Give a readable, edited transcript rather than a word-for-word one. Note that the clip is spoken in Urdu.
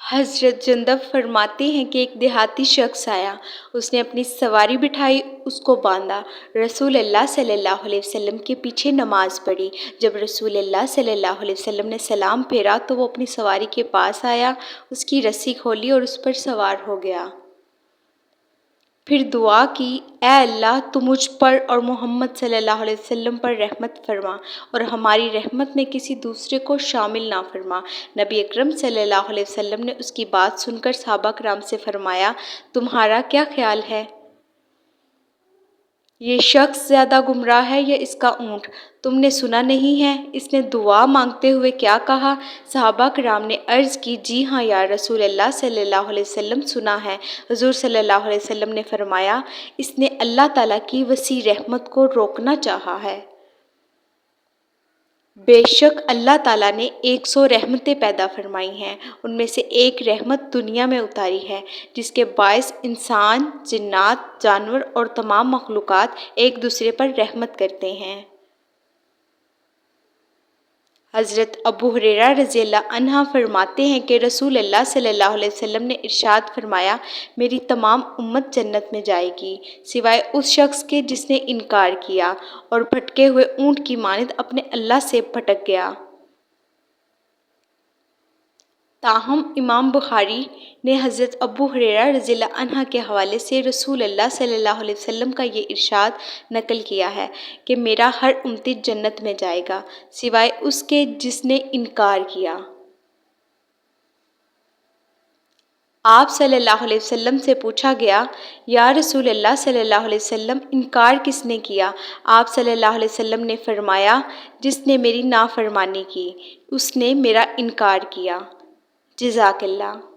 حضرت جندب فرماتے ہیں کہ ایک دیہاتی شخص آیا، اس نے اپنی سواری بٹھائی، اس کو باندھا، رسول اللہ صلی اللہ علیہ وسلم کے پیچھے نماز پڑھی۔ جب رسول اللہ صلی اللہ علیہ وسلم نے سلام پھیرا تو وہ اپنی سواری کے پاس آیا، اس کی رسی کھولی اور اس پر سوار ہو گیا۔ پھر دعا کی، اے اللہ تو مجھ پر اور محمد صلی اللہ علیہ وسلم پر رحمت فرما اور ہماری رحمت میں کسی دوسرے کو شامل نہ فرما۔ نبی اکرم صلی اللہ علیہ وسلم نے اس کی بات سن کر صحابہ کرام سے فرمایا، تمہارا کیا خیال ہے؟ یہ شخص زیادہ گمراہ ہے یا اس کا اونٹ؟ تم نے سنا نہیں ہے اس نے دعا مانگتے ہوئے کیا کہا؟ صحابہ کرام نے عرض کی، جی ہاں یا رسول اللہ صلی اللہ علیہ وسلم، سنا ہے۔ حضور صلی اللہ علیہ وسلم نے فرمایا، اس نے اللہ تعالیٰ کی وسیع رحمت کو روکنا چاہا ہے۔ بے شک اللہ تعالیٰ نے 100 رحمتیں پیدا فرمائی ہیں، ان میں سے ایک رحمت دنیا میں اتاری ہے جس کے باعث انسان، جنات، جانور اور تمام مخلوقات ایک دوسرے پر رحمت کرتے ہیں۔ حضرت ابو ہریرہ رضی اللہ عنہ فرماتے ہیں کہ رسول اللہ صلی اللہ علیہ وسلم نے ارشاد فرمایا، میری تمام امت جنت میں جائے گی سوائے اس شخص کے جس نے انکار کیا اور بھٹکے ہوئے اونٹ کی مانند اپنے اللہ سے بھٹک گیا۔ تاہم امام بخاری نے حضرت ابو ہریرہ رضی اللہ عنہ کے حوالے سے رسول اللہ صلی اللہ علیہ وسلم کا یہ ارشاد نقل کیا ہے کہ میرا ہر امتی جنت میں جائے گا سوائے اس کے جس نے انکار کیا۔ آپ صلی اللہ علیہ وسلم سے پوچھا گیا، یا رسول اللہ صلی اللہ علیہ وسلم، انکار کس نے کیا؟ آپ صلی اللہ علیہ وسلم نے فرمایا، جس نے میری نافرمانی کی، اس نے میرا انکار کیا۔ جزاک اللہ۔